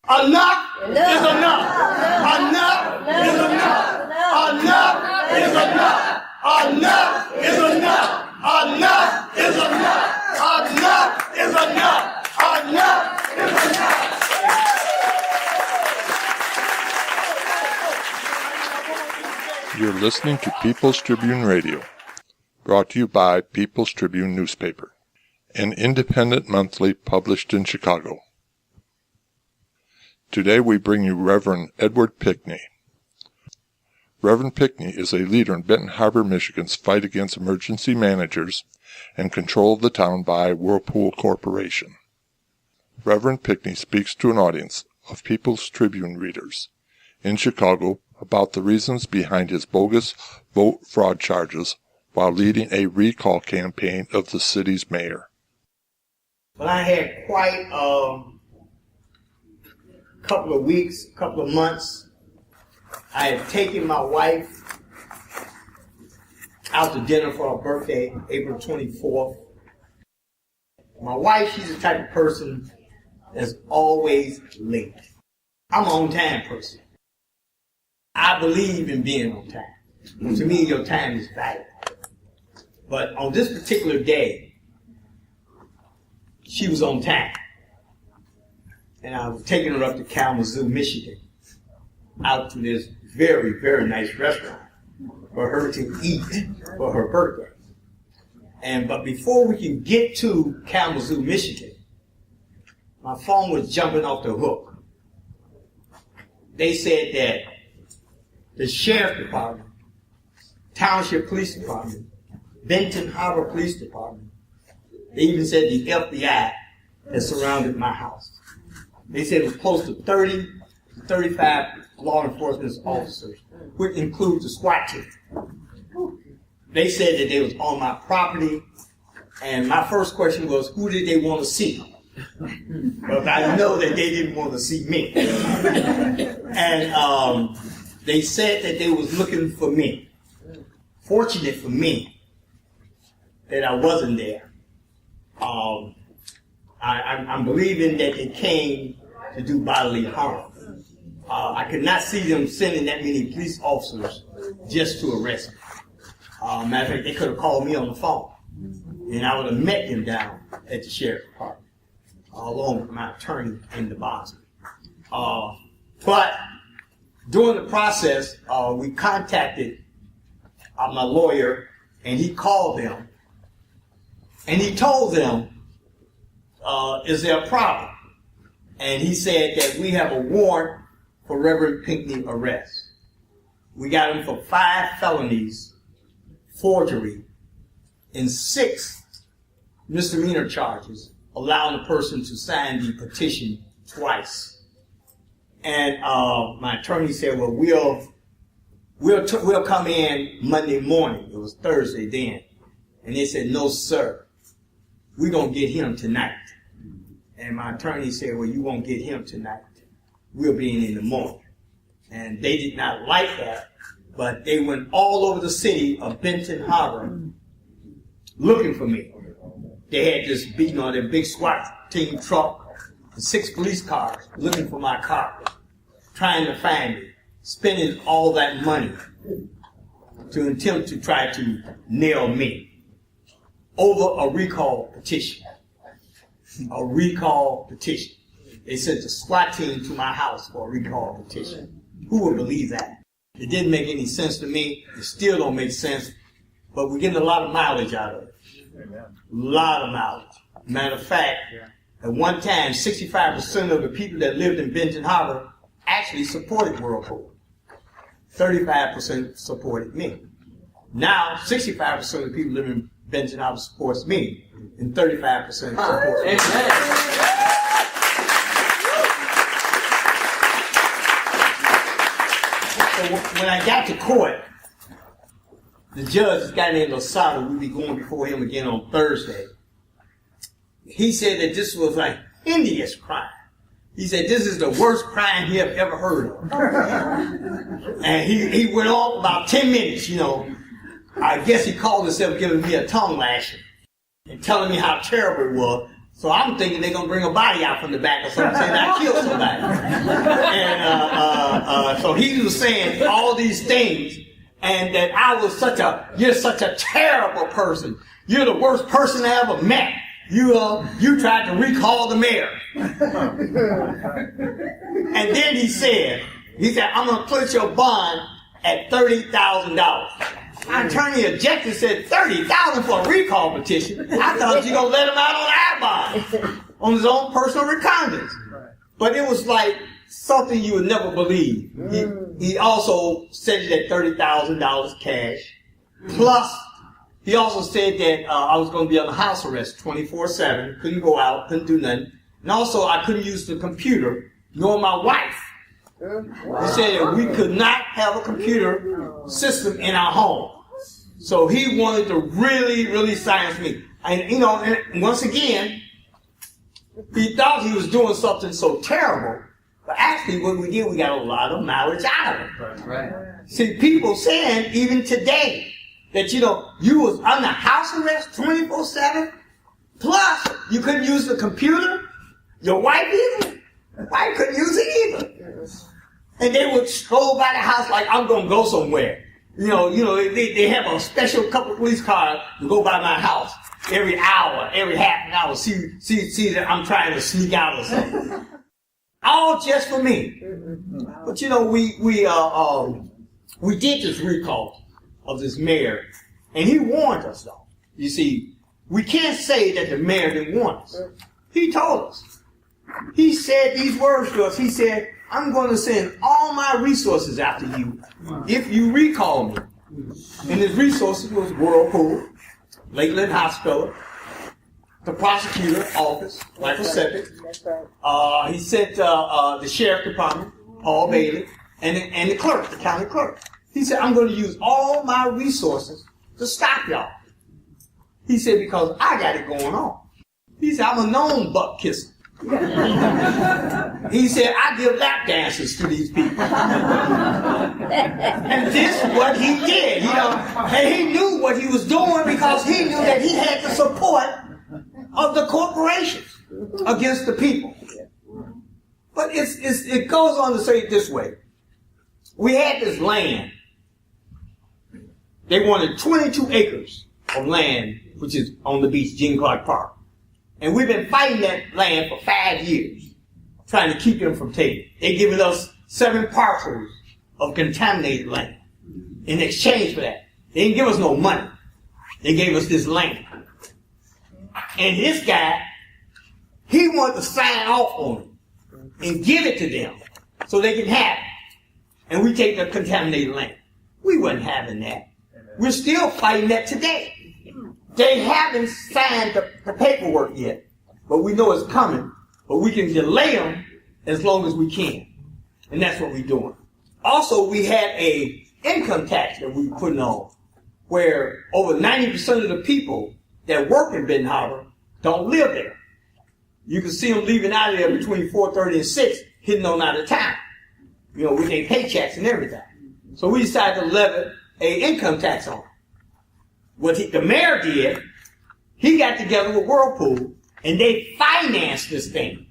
Enough is enough. Enough is enough. Enough is enough. Enough is enough. Enough is enough. Enough is enough. Enough is enough. You're listening to People's Tribune Radio, brought to you by People's Tribune Newspaper, an independent monthly published in Chicago. Today we bring you Reverend Edward Pinkney. Reverend Pinkney is a leader in Benton Harbor, Michigan's fight against emergency managers and control of the town by Whirlpool Corporation. Reverend Pinkney speaks to an audience of People's Tribune readers in Chicago about the reasons behind his bogus vote fraud charges while leading a recall campaign of the city's mayor. Well, I had quite couple of weeks, couple of months. I had taken my wife out to dinner for her birthday, April 24th. My wife, she's the type of person that's always late. I'm an on-time person. I believe in being on time. To me, your time is valuable. But on this particular day, she was on time. And I was taking her up to Kalamazoo, Michigan, out to this very, very nice restaurant for her to eat for her birthday. But before we can get to Kalamazoo, Michigan, my phone was jumping off the hook. They said that the Sheriff Department, Township Police Department, Benton Harbor Police Department, they even said the FBI had surrounded my house. They said it was close to 30 to 35 law enforcement officers, which includes the SWAT team. They said that they was on my property, and my first question was, who did they want to see? Because I know that they didn't want to see me. And they said that they was looking for me. Fortunate for me that I wasn't there. I'm believing that they came to do bodily harm. I could not see them sending that many police officers just to arrest me. Matter of fact, they could have called me on the phone, and I would have met them down at the Sheriff's Department, along with my attorney and the bondsman. But during the process, we contacted my lawyer, and he called them, and he told them, is there a problem? And he said that we have a warrant for Reverend Pinkney arrest. We got him for 5 felonies, forgery, and 6 misdemeanor charges, allowing the person to sign the petition twice. And my attorney said, well, we'll come in Monday morning. It was Thursday then. And they said, no, sir. We're going to get him tonight. And my attorney said, well, you won't get him tonight. We'll be in the morning. And they did not like that, but they went all over the city of Benton Harbor looking for me. They had this their big SWAT team truck and 6 police cars looking for my car, trying to find me, spending all that money to attempt to try to nail me over a recall petition. A recall petition. They sent the SWAT team to my house for a recall petition. Who would believe that? It didn't make any sense to me. It still don't make sense. But we're getting a lot of mileage out of it. A lot of mileage. Matter of fact, at one time, 65% of the people that lived in Benton Harbor actually supported Whirlpool. 35% supported me. Now, 65% of the people living in Benton Harbor supports me, and 35% supports me. So when I got to court, the judge, this guy named Losada, we'll be going before him again on Thursday. He said that this was a hideous crime. He said this is the worst crime he have ever heard of. And he went on about 10 minutes, I guess he called himself giving me a tongue lashing and telling me how terrible it was So I'm thinking they're gonna bring a body out from the back or something, saying I killed somebody. And so he was saying all these things, and that you're such a terrible person. You're the worst person I ever met. You tried to recall the mayor. And then he said, I'm gonna put your bond at $30,000. My attorney objected, said $30,000 for a recall petition. I thought you gonna let him out on our bond, on his own personal recognizance. But it was like something you would never believe. He also said it at $30,000 cash. Plus, he also said that I was going to be on house arrest 24/7, couldn't go out, couldn't do nothing. And also, I couldn't use the computer, nor my wife. He said that we could not have a computer system in our home. So he wanted to really, really silence me. And, and once again, he thought he was doing something so terrible. But actually, what we did, we got a lot of mileage out of it. Right. See, people saying, even today, that, you was under house arrest 24/7, plus you couldn't use the computer, your wife either. Wife couldn't use it either. And they would stroll by the house like, I'm going to go somewhere. They have a special couple of police cars to go by my house every hour, every half an hour, see that I'm trying to sneak out or something. All just for me. But we did this recall of this mayor, and he warned us though. You see, we can't say that the mayor didn't warn us. He told us. He said these words to us. He said, I'm going to send all my resources after you if you recall me. And his resources was Whirlpool, Lakeland Hospital, the prosecutor office, Michael Sepik. He sent the sheriff department, Paul Bailey, and the clerk, the county clerk. He said, I'm going to use all my resources to stop y'all. He said, because I got it going on. He said, I'm a known butt kisser. He said, I give lap dances to these people. And this is what he did, and he knew what he was doing because he knew that he had the support of the corporations against the people. But it goes on to say it this way. We had this land. They wanted 22 acres of land, which is on the beach, Gene Clark Park. And we've been fighting that land for 5 years, trying to keep them from taking it. They're giving us 7 parcels of contaminated land in exchange for that. They didn't give us no money. They gave us this land. And this guy, he wanted to sign off on it and give it to them so they can have it. And we take the contaminated land. We wasn't having that. We're still fighting that today. They haven't signed the paperwork yet, but we know it's coming. But we can delay them as long as we can. And that's what we're doing. Also, we had a income tax that we were putting on, where over 90% of the people that work in Benton Harbor don't live there. You can see them leaving out of there between 4:30 and 6, hitting on out of town, with their paychecks and everything. So we decided to levy an income tax on them. What the mayor did, he got together with Whirlpool, and they financed this thing.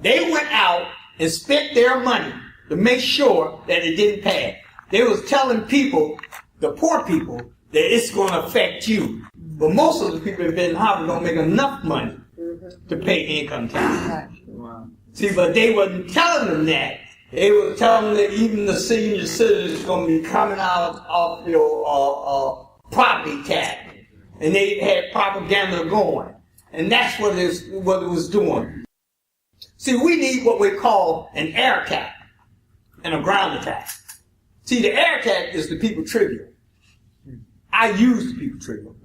They went out and spent their money to make sure that it didn't pass. They was telling people, the poor people, that it's going to affect you. But most of the people in Benton Harbor don't make enough money to pay income tax. See, but they wasn't telling them that. They were telling them that even the senior citizens is going to be coming out of property tax. And they had propaganda going. And that's what it was doing. See, we need what we call an air attack and a ground attack. See, the air attack is the people tribute. I used the people tribute.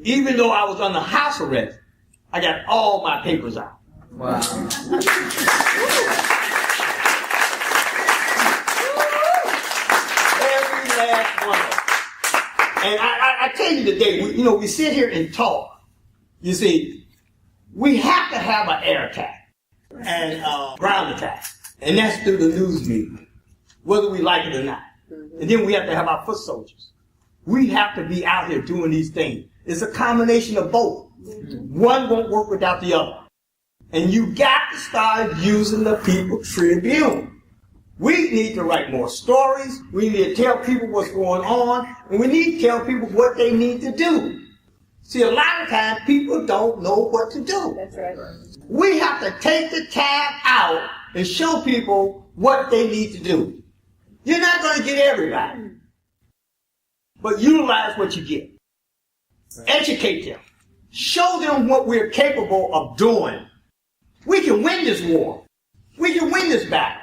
Even though I was under house arrest, I got all my papers out. Wow. Every last one of them. And I tell you today, we sit here and talk. You see, we have to have an air attack and ground attack. And that's through the news media, whether we like it or not. And then we have to have our foot soldiers. We have to be out here doing these things. It's a combination of both. One won't work without the other. And you got to start using the People Tribune. We need to write more stories. We need to tell people what's going on. And we need to tell people what they need to do. See, a lot of times people don't know what to do. That's right. We have to take the tab out and show people what they need to do. You're not going to get everybody. But utilize what you get. Educate them. Show them what we're capable of doing. We can win this war. We can win this battle.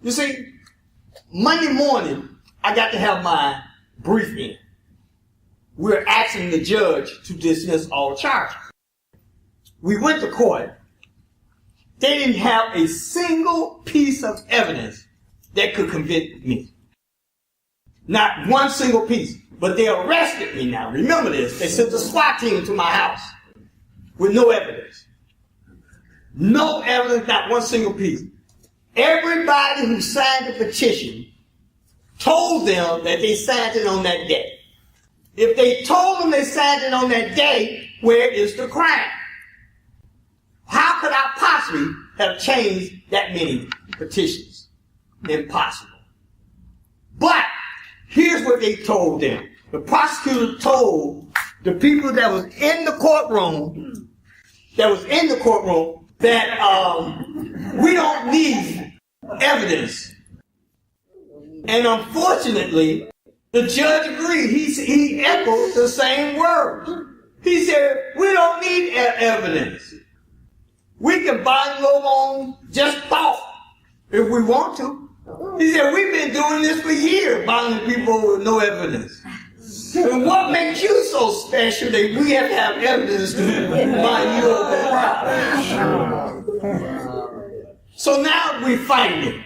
You see, Monday morning, I got to have my briefing. We're asking the judge to dismiss all charges. We went to court. They didn't have a single piece of evidence that could convict me. Not one single piece. But they arrested me now. Remember this. They sent the SWAT team to my house with no evidence. No evidence, not one single piece. Everybody who signed the petition told them that they signed it on that day. If they told them they signed it on that day, where is the crime? How could I possibly have changed that many petitions? Impossible. But here's what they told them. The prosecutor told the people that was in the courtroom, that we don't need evidence. And unfortunately, the judge agreed. He echoed the same words. He said, we don't need evidence. We can bind them on just thought if we want to. He said, we've been doing this for years, binding people with no evidence. And what makes you so special that we have to have evidence to bind you over trial? So now we're fighting.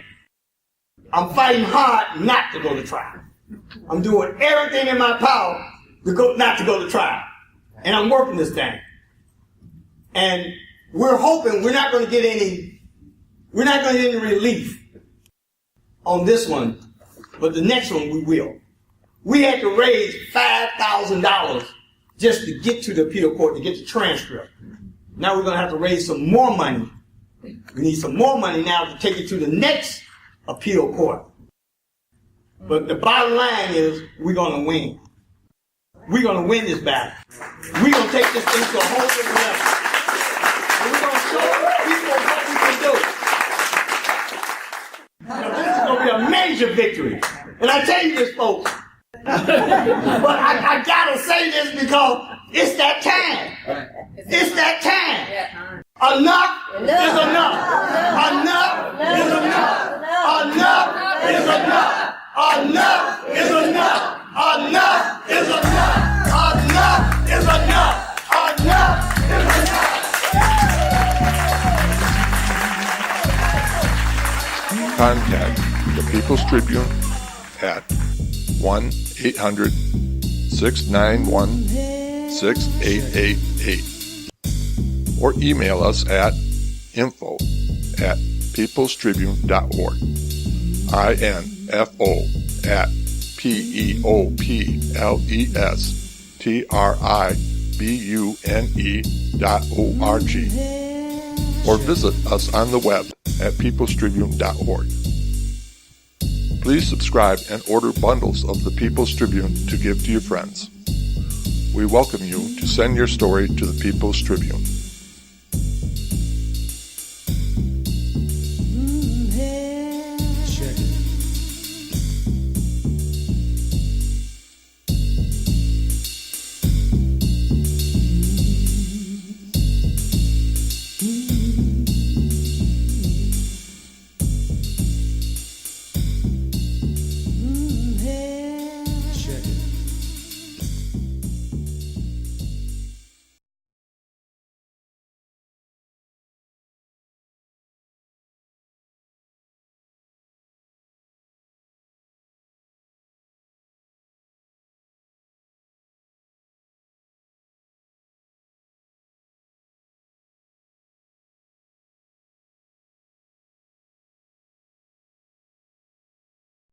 I'm fighting hard not to go to trial. I'm doing everything in my power not to go to trial. And I'm working this thing. And we're hoping we're not going to get any relief on this one, but the next one we will. We had to raise $5,000 just to get to the appeal court, to get the transcript. Now we're going to have to raise some more money. We need some more money now to take it to the next appeal court. But the bottom line is we're going to win. We're going to win this battle. We're going to take this thing to a whole different level. And we're going to show people what we can do. Now, this is going to be a major victory. And I tell you this, folks. But I got to say this because it's that time. It's that time. Enough is enough. Enough is enough. Enough is enough. Enough is enough. Enough is enough. Enough is enough. Enough is enough. Contact the People's Tribune at 1-800-691-6888 or email us at info@peoplestribune.org. info@peoplestribune.org or visit us on the web at peoplestribune.org. Please subscribe and order bundles of the People's Tribune to give to your friends. We welcome you to send your story to the People's Tribune.